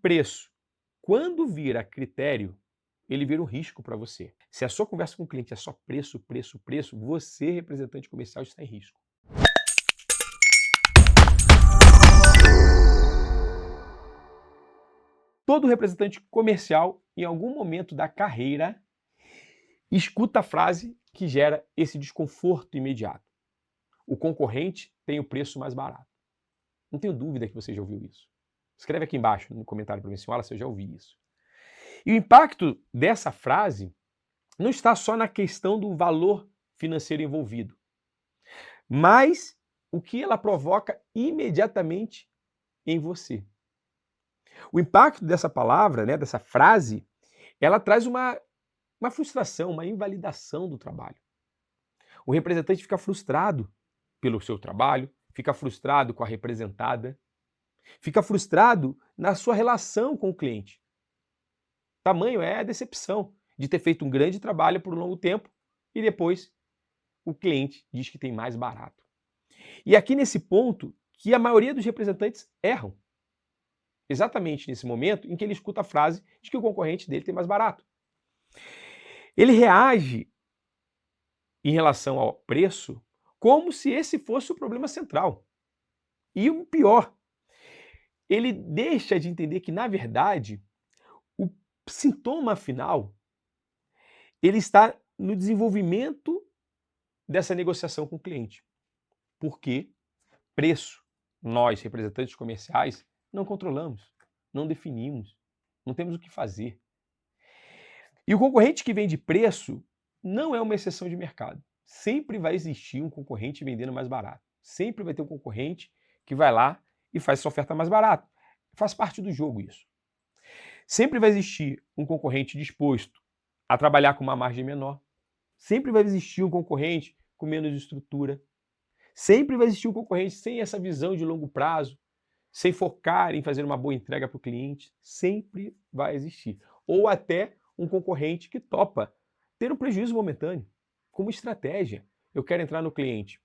Preço. Quando vira critério, ele vira um risco para você. Se a sua conversa com o cliente é só preço, preço, preço, você, representante comercial, está em risco. Todo representante comercial, em algum momento da carreira, escuta a frase que gera esse desconforto imediato. O concorrente tem o preço mais barato. Não tenho dúvida que você já ouviu isso. Escreve aqui embaixo no comentário para mim, senhora, se eu já ouvi isso. E o impacto dessa frase não está só na questão do valor financeiro envolvido, mas o que ela provoca imediatamente em você. O impacto dessa palavra, né, dessa frase, ela traz uma frustração, uma invalidação do trabalho. O representante fica frustrado pelo seu trabalho, fica frustrado com a representada, fica frustrado na sua relação com o cliente. Tamanho é a decepção de ter feito um grande trabalho por um longo tempo e depois o cliente diz que tem mais barato. E aqui nesse ponto que a maioria dos representantes erram. Exatamente nesse momento em que ele escuta a frase de que o concorrente dele tem mais barato. Ele reage em relação ao preço como se esse fosse o problema central. E o pior, ele deixa de entender que, na verdade, o sintoma final ele está no desenvolvimento dessa negociação com o cliente. Porque preço, nós, representantes comerciais, não controlamos, não definimos, não temos o que fazer. E o concorrente que vende preço não é uma exceção de mercado. Sempre vai existir um concorrente vendendo mais barato. Sempre vai ter um concorrente que vai lá e faz essa oferta mais barata. Faz parte do jogo isso. Sempre vai existir um concorrente disposto a trabalhar com uma margem menor. Sempre vai existir um concorrente com menos estrutura. Sempre vai existir um concorrente sem essa visão de longo prazo, sem focar em fazer uma boa entrega para o cliente. Sempre vai existir. Ou até um concorrente que topa ter um prejuízo momentâneo, como estratégia. Eu quero entrar no cliente.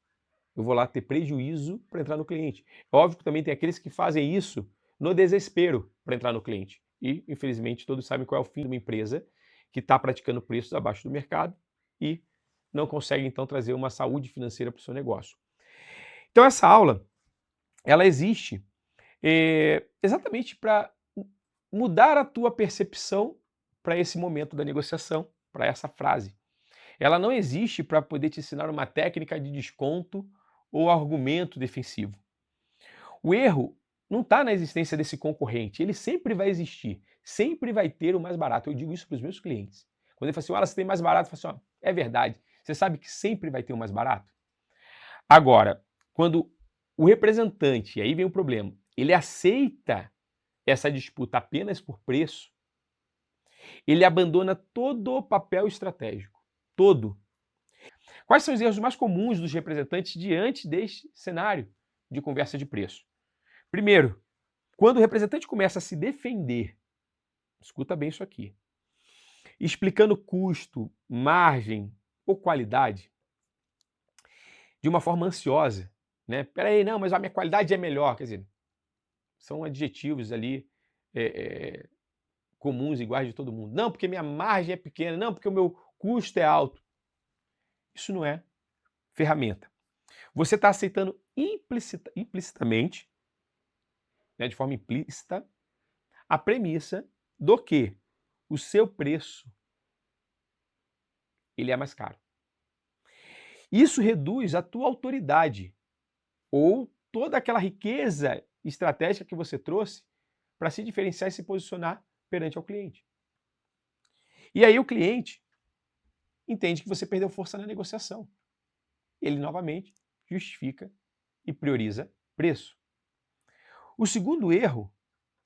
Eu vou lá ter prejuízo para entrar no cliente. Óbvio que também tem aqueles que fazem isso no desespero para entrar no cliente. E, infelizmente, todos sabem qual é o fim de uma empresa que está praticando preços abaixo do mercado e não consegue, então, trazer uma saúde financeira para o seu negócio. Então, essa aula, ela existe exatamente para mudar a tua percepção para esse momento da negociação, para essa frase. Ela não existe para poder te ensinar uma técnica de desconto ou argumento defensivo. O erro não está na existência desse concorrente, ele sempre vai existir, sempre vai ter o mais barato. Eu digo isso para os meus clientes. Quando ele fala assim, olha, você tem mais barato, eu falo assim, ó, é verdade, você sabe que sempre vai ter o mais barato? Agora, quando o representante, e aí vem o problema, ele aceita essa disputa apenas por preço, ele abandona todo o papel estratégico. Todo. Quais são os erros mais comuns dos representantes diante deste cenário de conversa de preço? Primeiro, quando o representante começa a se defender, escuta bem isso aqui, explicando custo, margem ou qualidade de uma forma ansiosa, né? Peraí, não, mas a minha qualidade é melhor. Quer dizer, são adjetivos ali comuns, iguais de todo mundo. Não, porque minha margem é pequena. Não, porque o meu custo é alto. Isso não é ferramenta. Você está aceitando implicitamente, né, de forma implícita, a premissa do que o seu preço ele é mais caro. Isso reduz a tua autoridade ou toda aquela riqueza estratégica que você trouxe para se diferenciar e se posicionar perante ao cliente. E aí o cliente entende que você perdeu força na negociação. Ele novamente justifica e prioriza preço. O segundo erro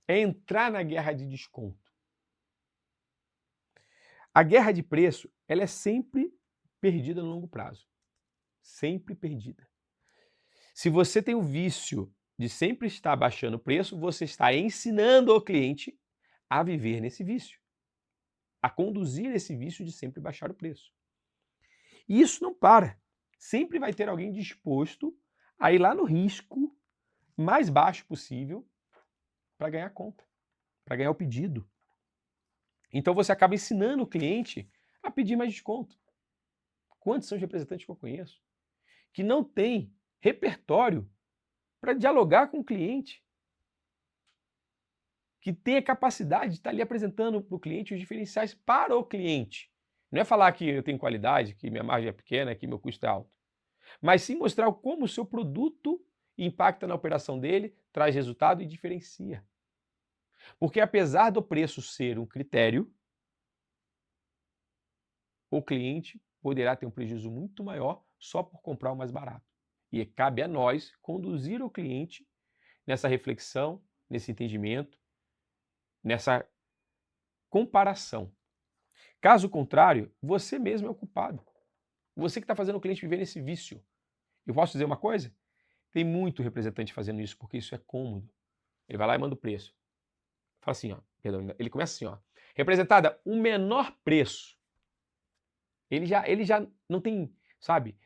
é entrar na guerra de desconto. A guerra de preço, ela é sempre perdida no longo prazo. Sempre perdida. Se você tem o vício de sempre estar baixando o preço, você está ensinando ao cliente a viver nesse vício, a conduzir esse vício de sempre baixar o preço. E isso não para. Sempre vai ter alguém disposto a ir lá no risco mais baixo possível para ganhar conta, para ganhar o pedido. Então você acaba ensinando o cliente a pedir mais desconto. Quantos são os representantes que eu conheço que não têm repertório para dialogar com o cliente? Que tem a capacidade de estar ali apresentando para o cliente os diferenciais para o cliente. Não é falar que eu tenho qualidade, que minha margem é pequena, que meu custo é alto. Mas sim mostrar como o seu produto impacta na operação dele, traz resultado e diferencia. Porque apesar do preço ser um critério, o cliente poderá ter um prejuízo muito maior só por comprar o mais barato. E cabe a nós conduzir o cliente nessa reflexão, nesse entendimento, nessa comparação. Caso contrário, você mesmo é o culpado. Você que está fazendo o cliente viver nesse vício. Eu posso dizer uma coisa? Tem muito representante fazendo isso porque isso é cômodo. Ele vai lá e manda o preço. Fala assim, ó, perdão, ele começa assim, ó. Representada, o menor preço. Ele já não tem, sabe,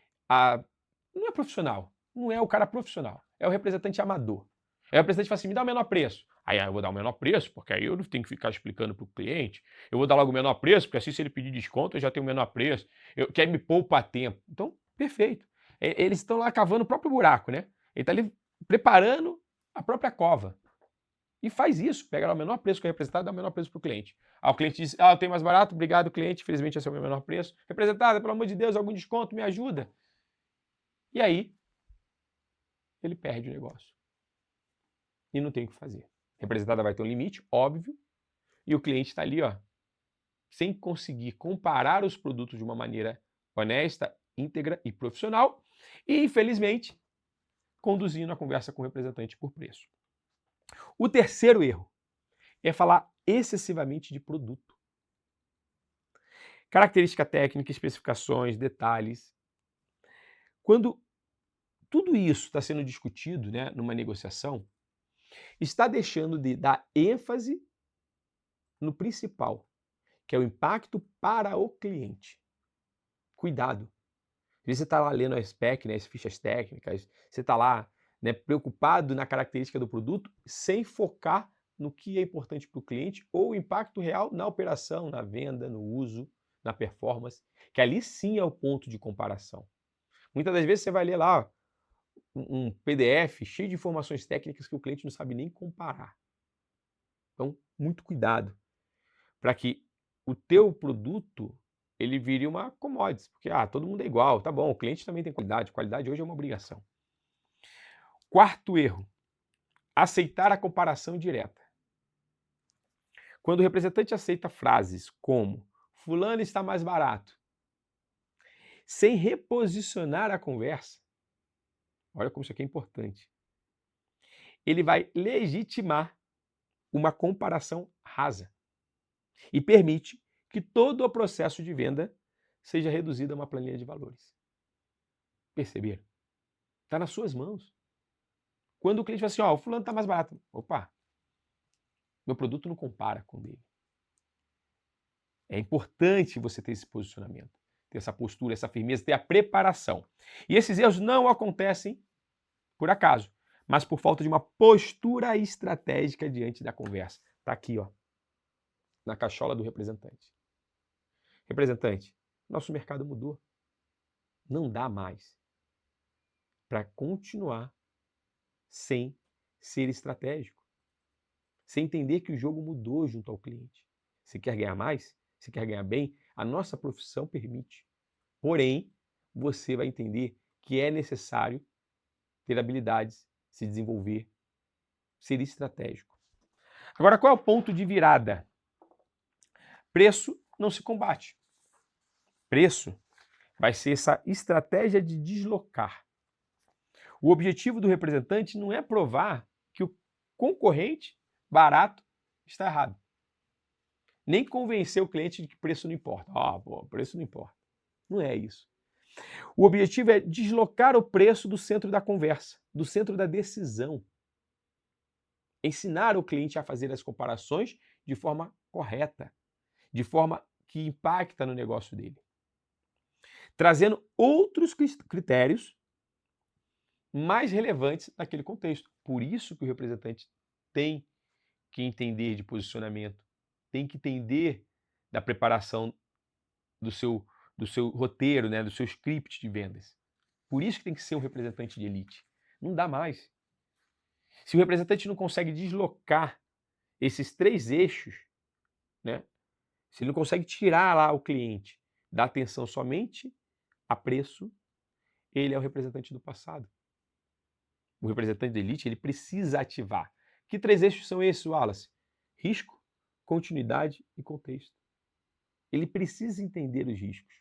não é profissional. Não é o cara profissional. É o representante amador. Aí o representante fala assim, me dá o menor preço. Aí eu vou dar o menor preço, porque aí eu não tenho que ficar explicando para o cliente. Eu vou dar logo o menor preço, porque assim se ele pedir desconto, eu já tenho o menor preço. Quer me poupar tempo. Então, perfeito. Eles estão lá cavando o próprio buraco, né? Ele está ali preparando a própria cova. E faz isso, pega lá o menor preço que é representado e dá o menor preço para o cliente. O cliente diz, eu tenho mais barato, obrigado cliente, infelizmente esse é o meu menor preço. Representada, pelo amor de Deus, algum desconto, me ajuda. E aí, ele perde o negócio. E não tem o que fazer. Representada vai ter um limite, óbvio, e o cliente está ali, ó, sem conseguir comparar os produtos de uma maneira honesta, íntegra e profissional, e infelizmente, conduzindo a conversa com o representante por preço. O terceiro erro é falar excessivamente de produto. Característica técnica, especificações, detalhes. Quando tudo isso está sendo discutido, né, numa negociação, está deixando de dar ênfase no principal, que é o impacto para o cliente. Cuidado. Às vezes você está lá lendo a spec, né, as fichas técnicas, você está lá, né, preocupado na característica do produto, sem focar no que é importante para o cliente ou o impacto real na operação, na venda, no uso, na performance, que ali sim é o ponto de comparação. Muitas das vezes você vai ler lá um PDF cheio de informações técnicas que o cliente não sabe nem comparar. Então, muito cuidado para que o teu produto ele vire uma commodity, porque todo mundo é igual, tá bom, o cliente também tem qualidade, qualidade hoje é uma obrigação. Quarto erro, aceitar a comparação direta. Quando o representante aceita frases como fulano está mais barato, sem reposicionar a conversa, olha como isso aqui é importante, ele vai legitimar uma comparação rasa e permite que todo o processo de venda seja reduzido a uma planilha de valores. Perceberam? Está nas suas mãos. Quando o cliente fala assim, o fulano está mais barato. Opa, meu produto não compara com o dele. É importante você ter esse posicionamento, ter essa postura, essa firmeza, ter a preparação. E esses erros não acontecem por acaso, mas por falta de uma postura estratégica diante da conversa. Está aqui, na cachola do representante. Representante, nosso mercado mudou. Não dá mais para continuar sem ser estratégico, sem entender que o jogo mudou junto ao cliente. Você quer ganhar mais? Você quer ganhar bem? A nossa profissão permite. Porém, você vai entender que é necessário ter habilidades, se desenvolver, ser estratégico. Agora, qual é o ponto de virada? Preço não se combate. Preço vai ser essa estratégia de deslocar. O objetivo do representante não é provar que o concorrente barato está errado. Nem convencer o cliente de que preço não importa. Preço não importa. Não é isso. O objetivo é deslocar o preço do centro da conversa, do centro da decisão. Ensinar o cliente a fazer as comparações de forma correta, de forma que impacta no negócio dele. Trazendo outros critérios mais relevantes naquele contexto. Por isso que o representante tem que entender de posicionamento, tem que entender da preparação do seu roteiro, né, do seu script de vendas. Por isso que tem que ser um representante de elite. Não dá mais. Se o representante não consegue deslocar esses 3 eixos, né, se ele não consegue tirar lá o cliente da atenção somente a preço, ele é o representante do passado. O representante de elite, ele precisa ativar. Que 3 eixos são esses, Wallace? Risco, continuidade e contexto. Ele precisa entender os riscos.